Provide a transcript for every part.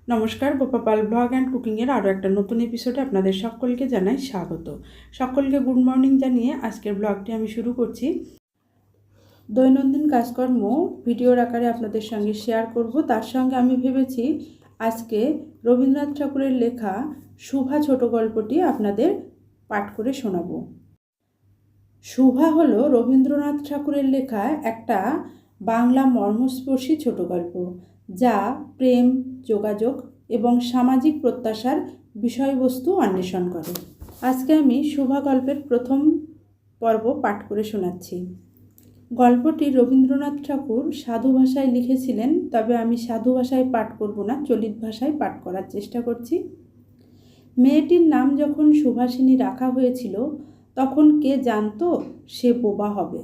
নমস্কার, গোপাপাল blog and কুকিংয়ের আরও একটা নতুন এপিসোডে আপনাদের সকলকে জানাই স্বাগত। সকলকে গুড মর্নিং জানিয়ে আজকের ব্লগটি আমি শুরু করছি। দৈনন্দিন কাজকর্ম ভিডিওর আকারে আপনাদের সঙ্গে শেয়ার করব। তার সঙ্গে আমি ভেবেছি আজকে রবীন্দ্রনাথ ঠাকুরের লেখা শুভা ছোট গল্পটি আপনাদের পাঠ করে শোনাবো। শুভা হলো রবীন্দ্রনাথ ঠাকুরের লেখা একটা বাংলা মর্মস্পর্শী ছোট গল্প, যা প্রেম, যোগাযোগ এবং সামাজিক প্রত্যাশার বিষয়বস্তু অন্বেষণ করে। আজকে আমি শুভা গল্পের প্রথম পর্ব পাঠ করে শোনাচ্ছি। গল্পটি রবীন্দ্রনাথ ঠাকুর সাধু ভাষায় লিখেছিলেন, তবে আমি সাধু ভাষায় পাঠ করব না, চলিত ভাষায় পাঠ করার চেষ্টা করছি। মেয়েটির নাম যখন সুভাষিনী রাখা হয়েছিল, তখন কে জানতো সে বোবা হবে।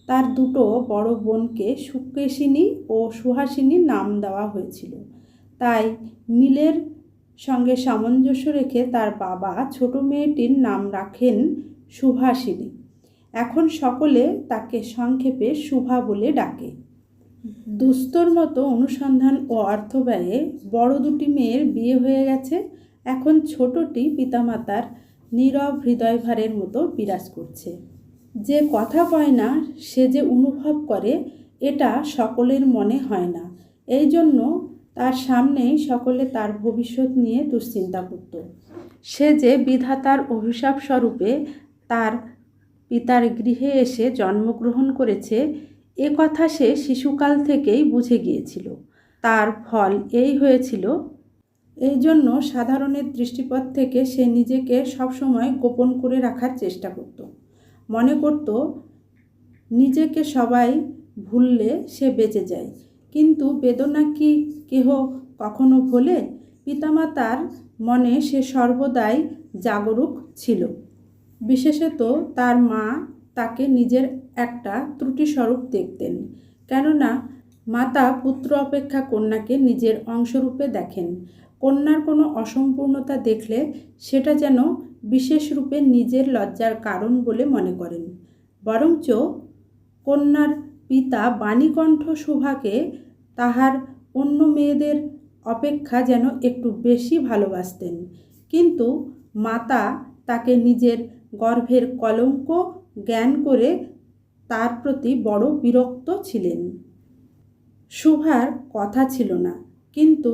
তার দুটো বড় বোনকে সুকেশিনী ও সুহাসিনী নাম দেওয়া হয়েছিল। তাই মিলের সঙ্গে সামঞ্জস্য রেখে তার বাবা ছোট মেয়েটির নাম রাখেন সুভাষিনী। এখন সকলে তাকে সংক্ষেপে শুভা বলে ডাকে। দুস্তর মতো অনুসন্ধান ও অর্থ ব্যয়ে বড় দুটি মেয়ের বিয়ে হয়ে গেছে। এখন ছোটটি পিতামাতার নীরব হৃদয়ভারের মতো বিরাজ করছে। যে কথা কয় না সে যে অনুভব করে, এটা সকলের মনে হয় না। এই জন্য তার সামনেই সকলে তার ভবিষ্যৎ নিয়ে দুশ্চিন্তা করত। সে যে বিধাতার অভিশাপ স্বরূপে তার পিতার গৃহে এসে জন্মগ্রহণ করেছে, এ কথা সে শিশুকাল থেকেই বুঝে গিয়েছিল। তার ফল এই হয়েছিল। এই জন্য সাধারণের দৃষ্টিপথ থেকে সে নিজেকে সবসময় গোপন করে রাখার চেষ্টা করত। মনে করত নিজেকে সবাই ভুললে সে বেঁচে যায়। কিন্তু বেদনা কি কেহ কখনো ভোলে? পিতামাতার মনে সে সর্বদাই জাগরুক ছিল। বিশেষত তার মা তাকে নিজের একটা ত্রুটিস্বরূপ দেখতেন, কেননা মাতা পুত্র অপেক্ষা কন্যাকে নিজের অংশরূপে দেখেন। কন্যার কোনো অসম্পূর্ণতা দেখলে সেটা যেন বিশেষ রূপে নিজের লজ্জার কারণ বলে মনে করেন। বরঞ্চ কন্যার পিতা বাণীকণ্ঠ শুভাকে তাহার অন্য মেয়েদের অপেক্ষা যেন একটু বেশি ভালোবাসতেন। কিন্তু মাতা তাকে নিজের গর্ভের কলঙ্ক জ্ঞান করে তার প্রতি বড় বিরক্ত ছিলেন। শুভার কথা ছিল না, কিন্তু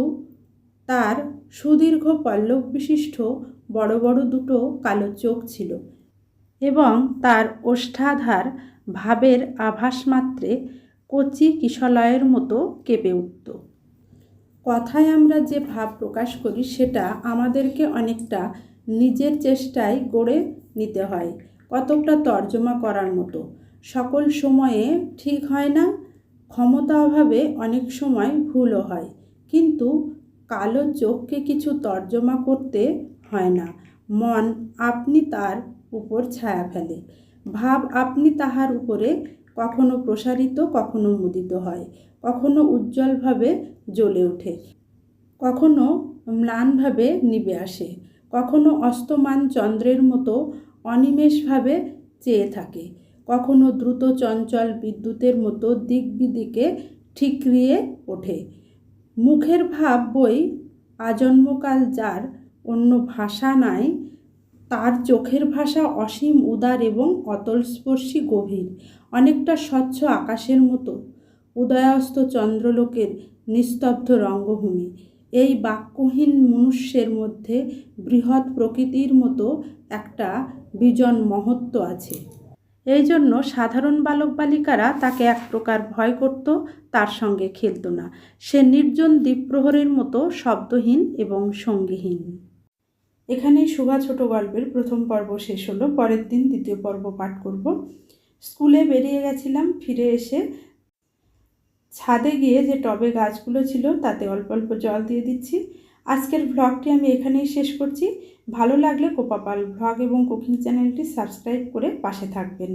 তার সুদীর্ঘ পল্লব বিশিষ্ট বড় বড় দুটো কালো চোখ ছিল এবং তার ওষ্ঠাধার ভাবের আভাস মাত্রে কচি কিশলয়ের মতো কেঁপে উঠত। কথায় আমরা যে ভাব প্রকাশ করি সেটা আমাদেরকে অনেকটা নিজের চেষ্টায় গড়ে নিতে হয়, কতকটা তর্জমা করার মতো। সকল সময়ে ঠিক হয় না, ক্ষমতা অভাবে অনেক সময় ভুলও হয়। কিন্তু কালো চোখকে কিছু তর্জমা করতে হয় না। মন আপনি তার উপর ছায়া ফেলে, ভাব আপনি তাহার উপরে কখনো প্রসারিত, কখনো মুদিত হয়, কখনো উজ্জ্বলভাবে জ্বলে ওঠে, কখনো ম্লানভাবে নিভে আসে, কখনো অস্তমান চন্দ্রের মতো অনিমেষভাবে চেয়ে থাকে, কখনো দ্রুত চঞ্চল বিদ্যুতের মতো দিক বিদিকে ঠিকরিয়ে ওঠে। মুখের ভাব বই আজন্মকাল যার অন্য ভাষা নাই, তার চোখের ভাষা অসীম উদার এবং অতলস্পর্শী গভীর, অনেকটা স্বচ্ছ আকাশের মতো, উদয়াস্ত চন্দ্রলোকের নিস্তব্ধ রঙ্গভূমি। এই বাক্যহীন মনুষ্যের মধ্যে বৃহৎ প্রকৃতির মতো একটা বিজন মহত্ব আছে। এই জন্য সাধারণ বালক বালিকারা তাকে এক প্রকার ভয় করত, তার সঙ্গে খেলত না। সে নির্জন দ্বীপ্রহরের মতো শব্দহীন এবং সঙ্গীহীন। এখানেই শুভা ছোট গল্পের প্রথম পর্ব শেষ হলো। পরের দিন দ্বিতীয় পর্ব পাঠ করব। স্কুলে বেরিয়ে গেছিলাম, ফিরে এসে ছাদে গিয়ে যে টবে গাছগুলো ছিল তাতে অল্প অল্প জল দিয়ে দিচ্ছি। আজকের ভ্লগটি আমি এখানেই শেষ করছি। ভালো লাগলে গোপাপাল ভ্লগ এবং কুকিং চ্যানেলটি সাবস্ক্রাইব করে পাশে থাকবেন।